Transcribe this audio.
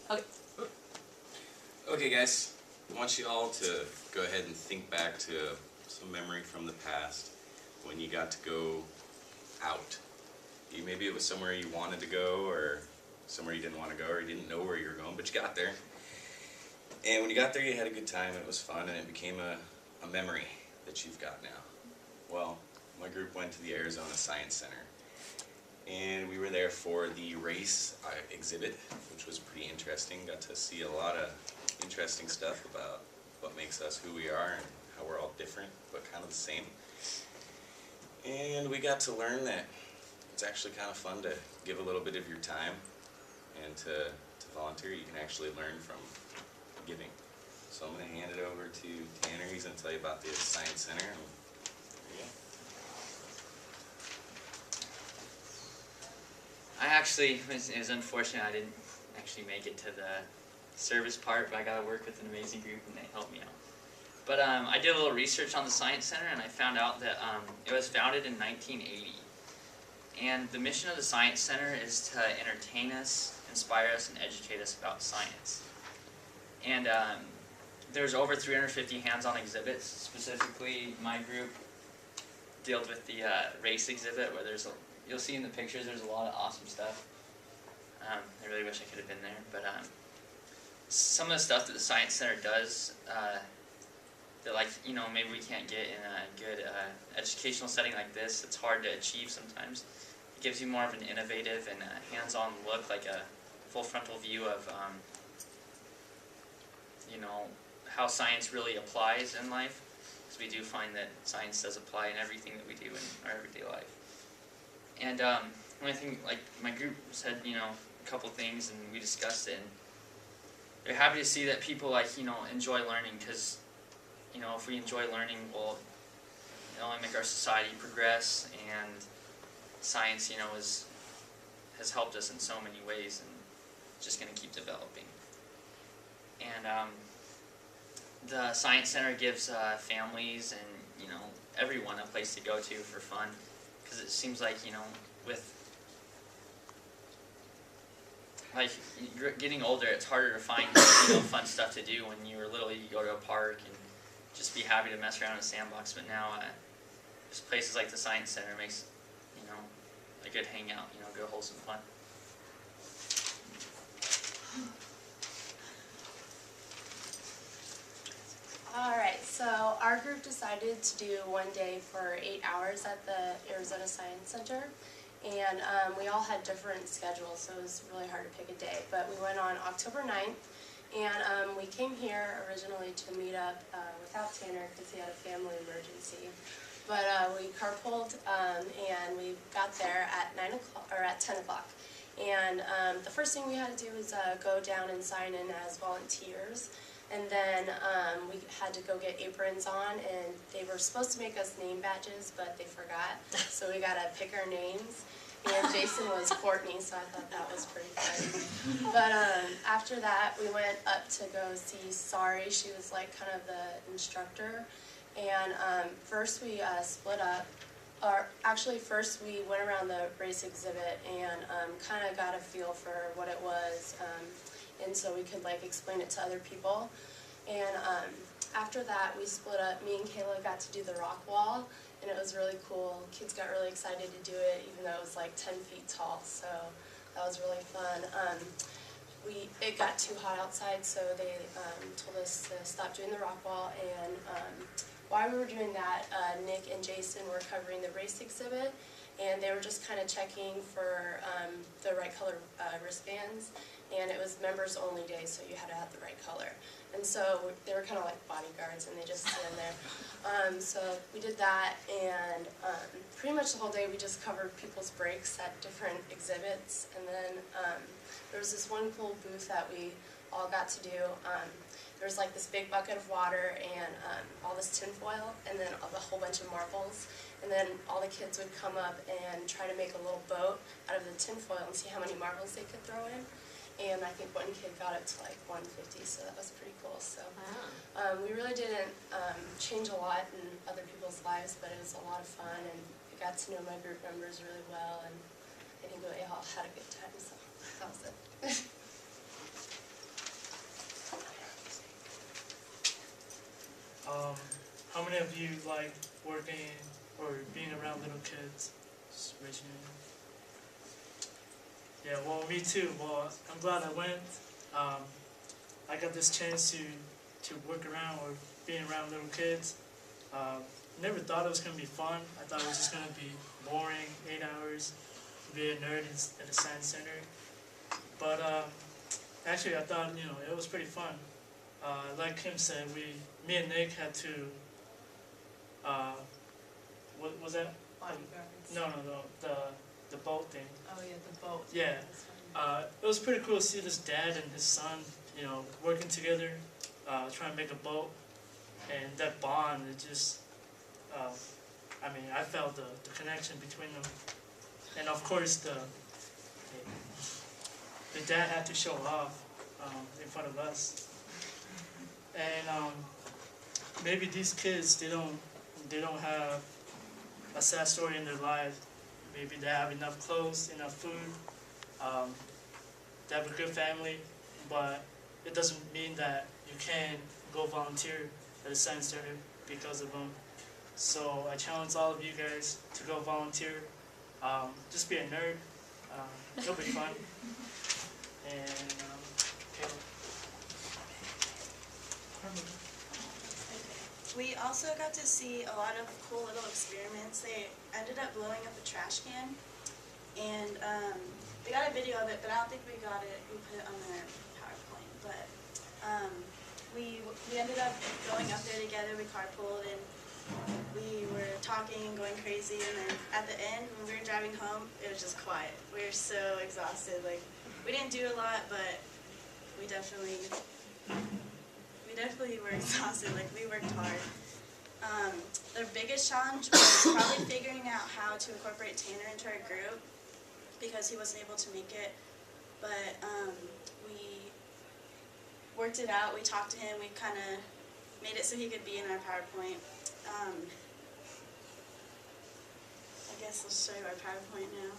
Okay. Okay, guys, I want you all to go ahead and think back to some memory from the past when you got to go out. Maybe it was somewhere you wanted to go, or somewhere you didn't want to go, or you didn't know where you were going, but you got there. And when you got there, you had a good time, and it was fun, and it became a memory that you've got now. Well, my group went to the Arizona Science Center, and we were there for the race exhibit, which was pretty interesting. Got to see a lot of interesting stuff about what makes us who we are and how we're all different, but kind of the same. And we got to learn that it's actually kind of fun to give a little bit of your time and to volunteer. You can actually learn from giving. So I'm going to hand it over to Tanner. He's going to tell you about the Science Center. And there you go. It was unfortunate I didn't actually make it to the service part, but I got to work with an amazing group and they helped me out. But I did a little research on the Science Center and I found out that it was founded in 1980. And the mission of the Science Center is to entertain us, inspire us, and educate us about science. And there's over 350 hands-on exhibits. Specifically, my group dealt with the race exhibit, where you'll see in the pictures there's a lot of awesome stuff. I really wish I could have been there, but some of the stuff that the Science Center does that, maybe we can't get in a good educational setting like this. It's hard to achieve sometimes. It gives you more of an innovative and hands-on look, like a full frontal view of how science really applies in life, because we do find that science does apply in everything that we do in our everyday life. And one thing, like my group said, a couple things, and we discussed it, and they're happy to see that people enjoy learning, because if we enjoy learning, it'll only make our society progress, and science has helped us in so many ways, and it's just going to keep developing. And the Science Center gives families and everyone a place to go to for fun, because it seems like with getting older, it's harder to find fun stuff to do. When you were little, you could go to a park and just be happy to mess around in a sandbox. But now, just places like the Science Center makes a good hangout. Good wholesome fun. Alright, so our group decided to do one day for 8 hours at the Arizona Science Center, and we all had different schedules, so it was really hard to pick a day, but we went on October 9th, and we came here originally to meet up without Tanner because he had a family emergency, but we carpooled and we got there at 10 o'clock. And the first thing we had to do was go down and sign in as volunteers. And then we had to go get aprons on, and they were supposed to make us name badges, but they forgot. So we got to pick our names. And Jason was Courtney, so I thought that was pretty fun. But after that, we went up to go see Sari. She was like kind of the instructor. And first we split up. Or actually, first we went around the race exhibit and kind of got a feel for what it was. And so we could explain it to other people. And after that, we split up. Me and Kayla got to do the rock wall, and it was really cool. Kids got really excited to do it, even though it was 10 feet tall, so that was really fun. It got too hot outside, so they told us to stop doing the rock wall, and while we were doing that, Nick and Jason were covering the race exhibit, and they were just kind of checking for the right color wristbands. And it was members only day, so you had to have the right color. And so they were kind of like bodyguards, and they just stand there. So we did that, and pretty much the whole day we just covered people's breaks at different exhibits. And then there was this one cool booth that we all got to do. There was this big bucket of water and all this tin foil, and then a whole bunch of marbles. And then all the kids would come up and try to make a little boat out of the tin foil and see how many marbles they could throw in. And I think one kid got up to 150, so that was pretty cool. So we really didn't change a lot in other people's lives, but it was a lot of fun, and I got to know my group members really well, and I think we all had a good time, so that was it. How many of you like working or being around little kids? Just raise your hand. Yeah, well, me too. Well, I'm glad I went. I got this chance to work around or being around little kids. Never thought it was going to be fun. I thought it was just going to be boring, 8 hours, be a nerd at a science center. But actually, I thought, it was pretty fun. Like Kim said, me and Nick had to, what was that? Bodyguards. No, the boat thing. Oh yeah, the boat. Yeah. That's funny. It was pretty cool to see this dad and his son, working together, trying to make a boat, and that bond. It just, I felt the connection between them, and of course the dad had to show off in front of us, and maybe these kids they don't have a sad story in their life. Maybe they have enough clothes, enough food. They have a good family, but it doesn't mean that you can't go volunteer at a science center because of them. So I challenge all of you guys to go volunteer. Just be a nerd. It'll be fun. And Caleb. We also got to see a lot of cool little experiments. They ended up blowing up a trash can, and we got a video of it, but I don't think we put it on the PowerPoint. But we ended up going up there together. We carpooled, and we were talking and going crazy. And then at the end, when we were driving home, it was just quiet. We were so exhausted. Like, we didn't do a lot, but we definitely were exhausted. Like, we worked hard. The biggest challenge was probably figuring out how to incorporate Tanner into our group because he wasn't able to make it. But we worked it out. We talked to him. We kind of made it so he could be in our PowerPoint. I guess I'll show you our PowerPoint now.